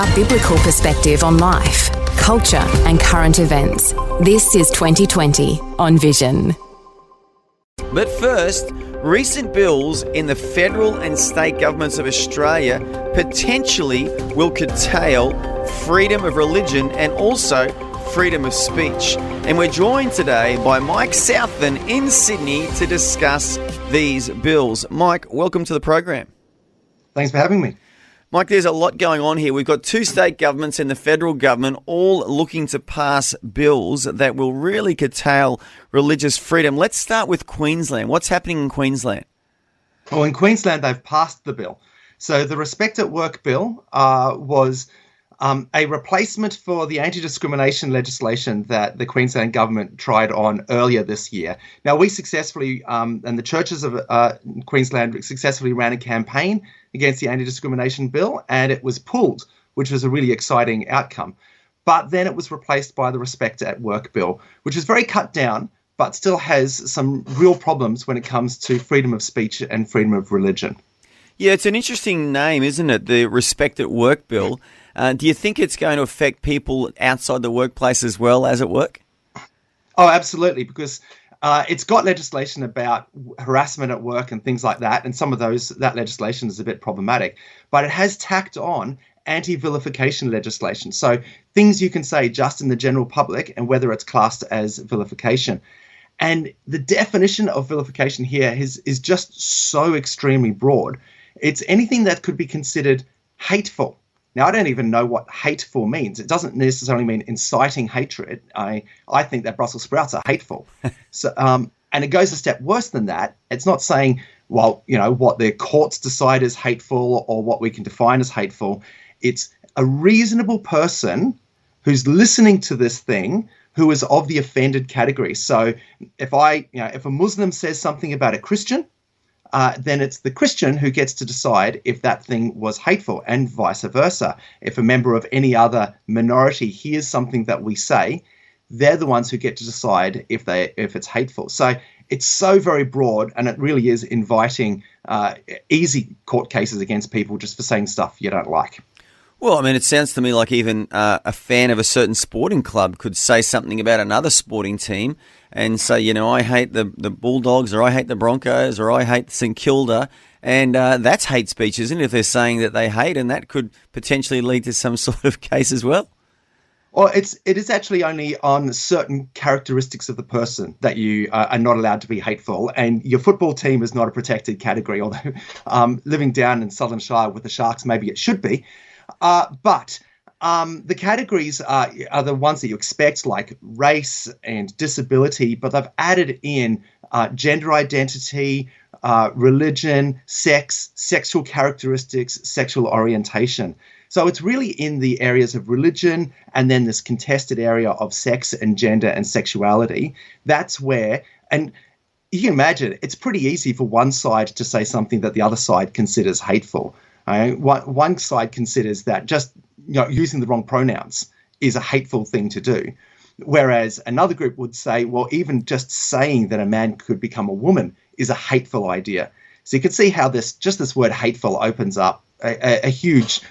A biblical perspective on life, culture and current events. This is 2020 on Vision. But first, recent bills in the federal and state governments of Australia potentially will curtail freedom of religion and also freedom of speech. And we're joined today by Mike Southon in Sydney to discuss these bills. Mike, welcome to the program. Thanks for having me. Mike, there's a lot going on here. We've got two state governments and the federal government all looking to pass bills that will really curtail religious freedom. Let's start with Queensland. What's happening in Queensland? Well, in Queensland, they've passed the bill. So the Respect at Work bill was a replacement for the anti-discrimination legislation that the Queensland government tried on earlier this year. Now, we successfully, and the churches of Queensland successfully ran a campaign against the anti-discrimination bill, and it was pulled, which was a really exciting outcome. But then it was replaced by the Respect at Work bill, which is very cut down, but still has some real problems when it comes to freedom of speech and freedom of religion. Yeah, it's an interesting name, isn't it? The Respect at Work bill. Do you think it's going to affect people outside the workplace as well as at work? Oh, absolutely, because it's got legislation about harassment at work and things like that, and some of that legislation is a bit problematic. But it has tacked on anti-vilification legislation, so things you can say just in the general public and whether it's classed as vilification. And the definition of vilification here is just so extremely broad. It's anything that could be considered hateful. Now, I don't even know what hateful means. It doesn't necessarily mean inciting hatred. I think that Brussels sprouts are hateful. So, and it goes a step worse than that. It's not saying, well, you know, what the courts decide is hateful or what we can define as hateful. It's a reasonable person who's listening to this thing who is of the offended category. So if a Muslim says something about a Christian, then it's the Christian who gets to decide if that thing was hateful, and vice versa. If a member of any other minority hears something that we say, they're the ones who get to decide if it's hateful. So it's so very broad, and it really is inviting easy court cases against people just for saying stuff you don't like. Well, I mean, it sounds to me like even a fan of a certain sporting club could say something about another sporting team and say, you know, I hate the Bulldogs, or I hate the Broncos, or I hate St Kilda. And that's hate speech, isn't it, if they're saying that they hate, and that could potentially lead to some sort of case as well? Well, it is actually only on certain characteristics of the person that you are not allowed to be hateful. And your football team is not a protected category, although living down in Southern Shire with the Sharks, maybe it should be. But the categories are the ones that you expect, like race and disability, but they've added in gender identity, religion, sex, sexual characteristics, sexual orientation. So it's really in the areas of religion and then this contested area of sex and gender and sexuality. That's where, and you can imagine, it's pretty easy for one side to say something that the other side considers hateful. One side considers that just using the wrong pronouns is a hateful thing to do, whereas another group would say, well, even just saying that a man could become a woman is a hateful idea. So you can see how this word hateful opens up a huge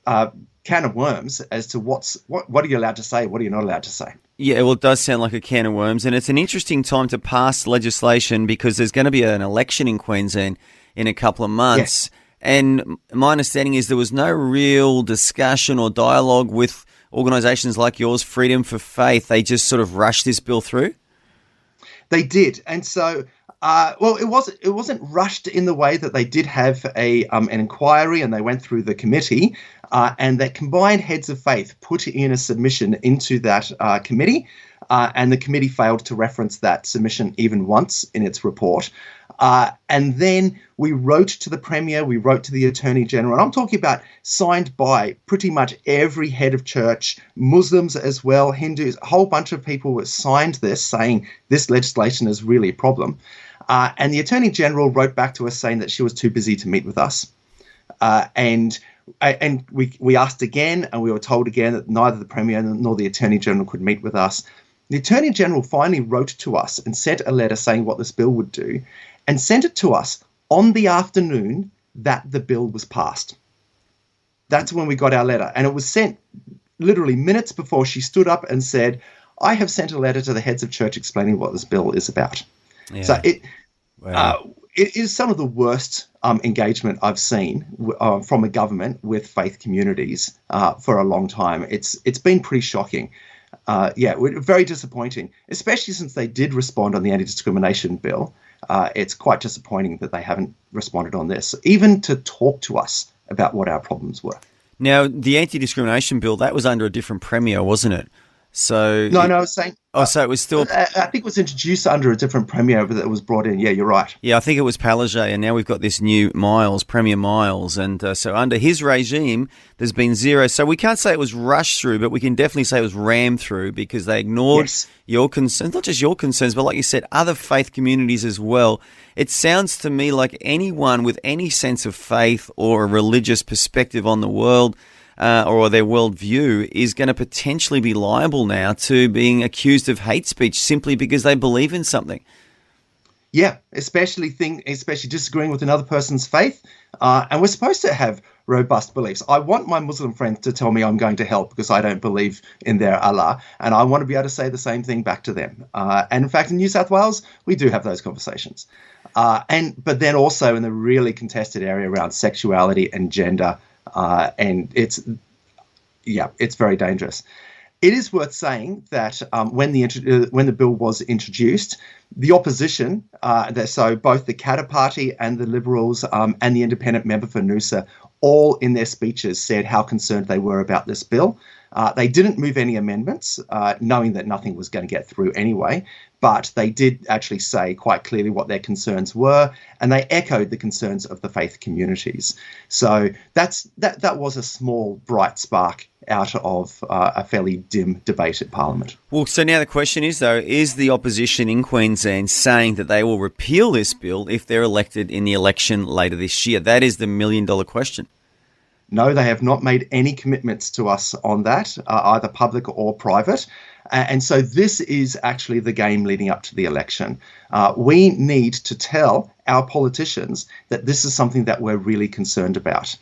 can of worms as to what are you allowed to say, what are you not allowed to say. Yeah, well, it does sound like a can of worms, and it's an interesting time to pass legislation because there's going to be an election in Queensland in a couple of months. Yes. And my understanding is there was no real discussion or dialogue with organisations like yours, Freedom for Faith. They just sort of rushed this bill through? They did. And so, it wasn't rushed in the way that they did have an inquiry, and they went through the committee, and the combined heads of faith put in a submission into that committee, and the committee failed to reference that submission even once in its report. And then we wrote to the Premier, we wrote to the Attorney General, and I'm talking about signed by pretty much every head of church, Muslims as well, Hindus, a whole bunch of people signed this saying this legislation is really a problem. And the Attorney General wrote back to us saying that she was too busy to meet with us. And we asked again, and we were told again that neither the Premier nor the Attorney General could meet with us. The Attorney General finally wrote to us and sent a letter saying what this bill would do, and sent it to us on the afternoon that the bill was passed. That's when we got our letter. And it was sent literally minutes before she stood up and said, I have sent a letter to the heads of church explaining what this bill is about. Yeah. So Wow. it is some of the worst engagement I've seen from a government with faith communities for a long time. It's been pretty shocking. Very disappointing, especially since they did respond on the anti-discrimination bill. It's quite disappointing that they haven't responded on this, even to talk to us about what our problems were. Now, the anti-discrimination bill, that was under a different premier, wasn't it? So No, I was saying... so it was still... I think it was introduced under a different premier that was brought in. Yeah, you're right. Yeah, I think it was Palaszczuk, and now we've got this new Miles, Premier Miles. And so under his regime, there's been zero. So we can't say it was rushed through, but we can definitely say it was rammed through because they ignored your concerns, not just your concerns, but like you said, other faith communities as well. It sounds to me like anyone with any sense of faith or a religious perspective on the world or their worldview is going to potentially be liable now to being accused of hate speech simply because they believe in something. Yeah, especially disagreeing with another person's faith. And we're supposed to have robust beliefs. I want my Muslim friends to tell me I'm going to hell because I don't believe in their Allah. And I want to be able to say the same thing back to them. And in fact, in New South Wales, we do have those conversations. But then also in the really contested area around sexuality and gender, and it's very dangerous. It is worth saying that when the bill was introduced, the opposition, so both the Katter Party and the Liberals and the independent member for Noosa, all in their speeches said how concerned they were about this bill. They didn't move any amendments, knowing that nothing was going to get through anyway, but they did actually say quite clearly what their concerns were, and they echoed the concerns of the faith communities. So that was a small, bright spark out of a fairly dim debate at Parliament. Well, so now the question is, though, is the opposition in Queensland saying that they will repeal this bill if they're elected in the election later this year? That is the million-dollar question. No, they have not made any commitments to us on that, either public or private. And so this is actually the game leading up to the election. We need to tell our politicians that this is something that we're really concerned about.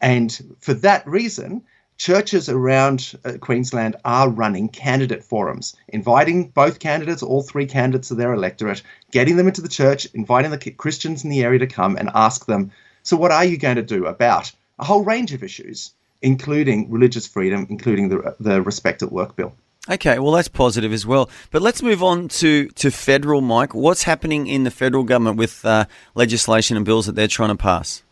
And for that reason, churches around Queensland are running candidate forums, inviting both candidates, all three candidates of their electorate, getting them into the church, inviting the Christians in the area to come and ask them, so what are you going to do about a whole range of issues, including religious freedom, including the Respect at Work bill? Okay, well, that's positive as well. But let's move on to federal, Mike. What's happening in the federal government with legislation and bills that they're trying to pass?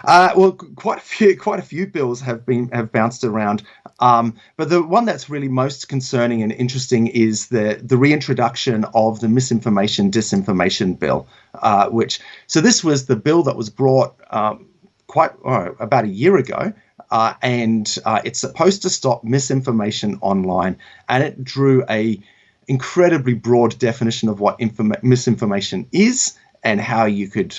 Well, quite a few bills have bounced around, but the one that's really most concerning and interesting is the reintroduction of the misinformation disinformation bill, so this was the bill that was brought about a year ago, and it's supposed to stop misinformation online, and it drew a incredibly broad definition of what misinformation is and how you could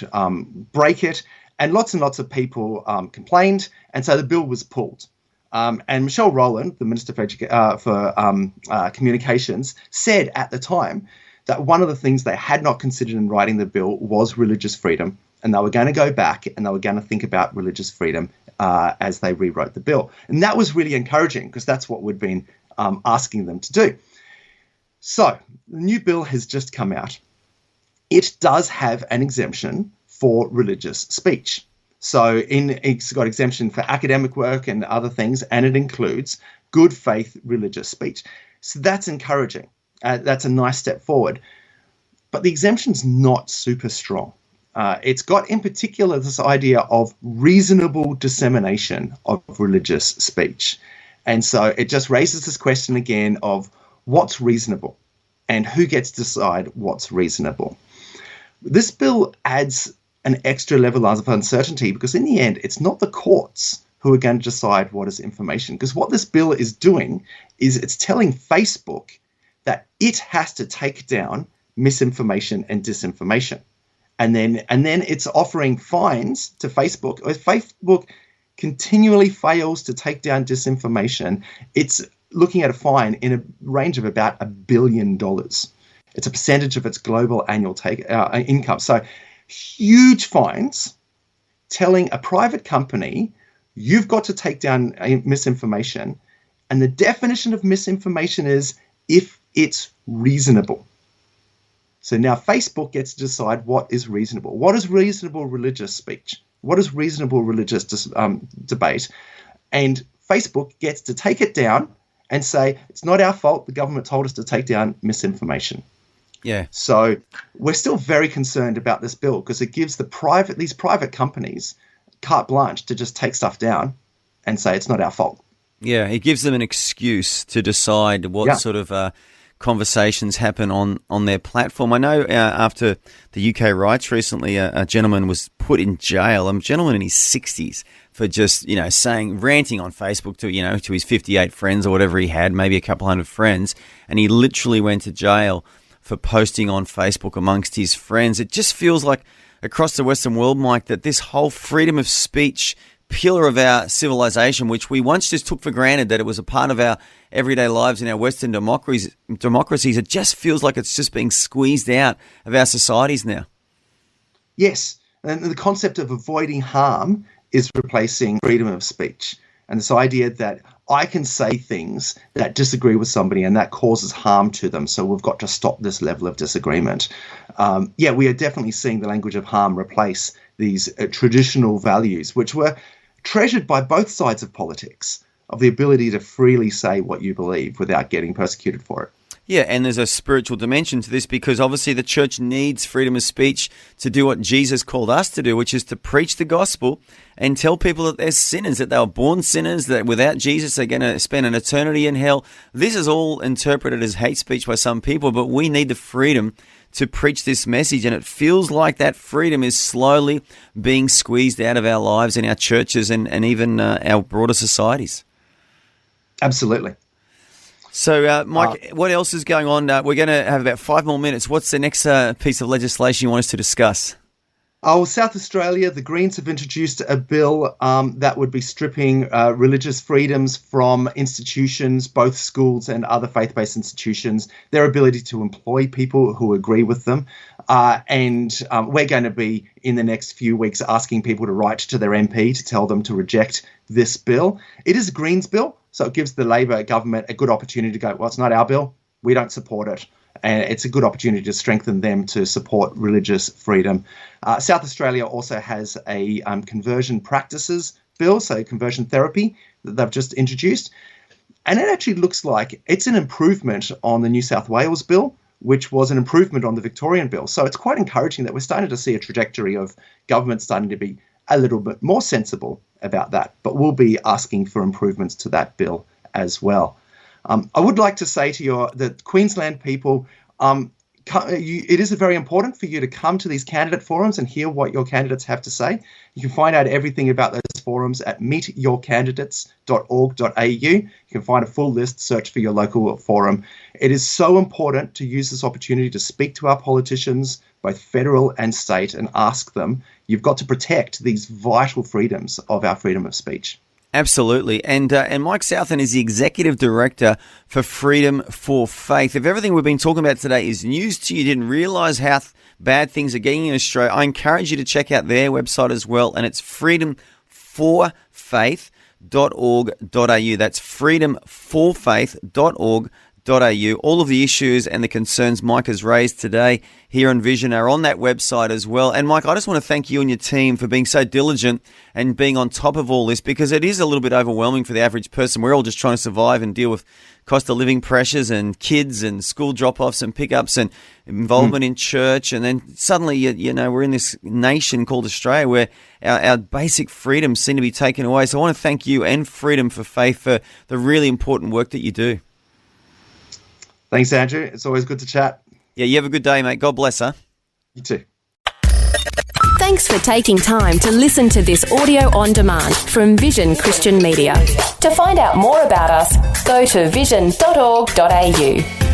break it. And lots of people complained, and so the bill was pulled. And Michelle Rowland, the Minister for Communications, said at the time that one of the things they had not considered in writing the bill was religious freedom, and they were going to go back and they were going to think about religious freedom as they rewrote the bill. And that was really encouraging because that's what we'd been asking them to do. So the new bill has just come out. It does have an exemption for religious speech. So it's got exemption for academic work and other things, and it includes good faith religious speech. So that's encouraging. That's a nice step forward. But the exemption's not super strong. It's got in particular this idea of reasonable dissemination of religious speech. And so it just raises this question again of what's reasonable and who gets to decide what's reasonable. This bill adds an extra level of uncertainty because in the end, it's not the courts who are going to decide what is information. Because what this bill is doing is it's telling Facebook that it has to take down misinformation and disinformation. And then it's offering fines to Facebook. If Facebook continually fails to take down disinformation, it's looking at a fine in a range of about $1 billion. It's a percentage of its global annual income. So huge fines telling a private company you've got to take down misinformation. And the definition of misinformation is if it's reasonable. So now Facebook gets to decide what is reasonable. What is reasonable religious speech? What is reasonable religious debate? And Facebook gets to take it down and say, it's not our fault. The government told us to take down misinformation. Yeah. So we're still very concerned about this bill because it gives these private companies carte blanche to just take stuff down and say it's not our fault. Yeah, it gives them an excuse to decide what sort of conversations happen on their platform. I know after the UK riots recently, a gentleman was put in jail, a gentleman in his 60s, for just, ranting on Facebook to his 58 friends or whatever he had, maybe a couple hundred friends, and he literally went to jail for posting on Facebook amongst his friends. It just feels like across the Western world, Mike, that this whole freedom of speech pillar of our civilization, which we once just took for granted that it was a part of our everyday lives in our Western democracies, it just feels like it's just being squeezed out of our societies now. Yes, and the concept of avoiding harm is replacing freedom of speech. And this idea that I can say things that disagree with somebody and that causes harm to them, so we've got to stop this level of disagreement. We are definitely seeing the language of harm replace these traditional values, which were treasured by both sides of politics, of the ability to freely say what you believe without getting persecuted for it. Yeah, and there's a spiritual dimension to this because obviously the church needs freedom of speech to do what Jesus called us to do, which is to preach the gospel and tell people that they're sinners, that they were born sinners, that without Jesus they're going to spend an eternity in hell. This is all interpreted as hate speech by some people, but we need the freedom to preach this message, and it feels like that freedom is slowly being squeezed out of our lives and our churches and even our broader societies. Absolutely. So, Mike, what else is going on? We're going to have about 5 more minutes. What's the next piece of legislation you want us to discuss? South Australia, the Greens have introduced a bill that would be stripping religious freedoms from institutions, both schools and other faith-based institutions, their ability to employ people who agree with them. And we're going to be, in the next few weeks, asking people to write to their MP to tell them to reject this bill. It is a Greens bill, so it gives the Labor government a good opportunity to go, well, it's not our bill, we don't support it. And it's a good opportunity to strengthen them to support religious freedom. South Australia also has a conversion practices bill, so conversion therapy, that they've just introduced. And it actually looks like it's an improvement on the New South Wales bill, which was an improvement on the Victorian bill. So it's quite encouraging that we're starting to see a trajectory of government starting to be a little bit more sensible about that. But we'll be asking for improvements to that bill as well. I would like to say to the Queensland people, it is very important for you to come to these candidate forums and hear what your candidates have to say. You can find out everything about those forums at meetyourcandidates.org.au. You can find a full list, search for your local forum. It is so important to use this opportunity to speak to our politicians, both federal and state, and ask them, you've got to protect these vital freedoms of our freedom of speech. Absolutely. And Mike Southon is the Executive Director for Freedom for Faith. If everything we've been talking about today is news to you, didn't realise how bad things are getting in Australia, I encourage you to check out their website as well, and it's freedomforfaith.org.au. That's freedomforfaith.org.au. All of the issues and the concerns Mike has raised today here on Vision are on that website as well. And Mike, I just want to thank you and your team for being so diligent and being on top of all this, because it is a little bit overwhelming for the average person. We're all just trying to survive and deal with cost of living pressures and kids and school drop-offs and pickups and involvement in church. And then suddenly, we're in this nation called Australia where our basic freedoms seem to be taken away. So I want to thank you and Freedom for Faith for the really important work that you do. Thanks, Andrew. It's always good to chat. Yeah, you have a good day, mate. God bless, huh? You too. Thanks for taking time to listen to this audio on demand from Vision Christian Media. To find out more about us, go to vision.org.au.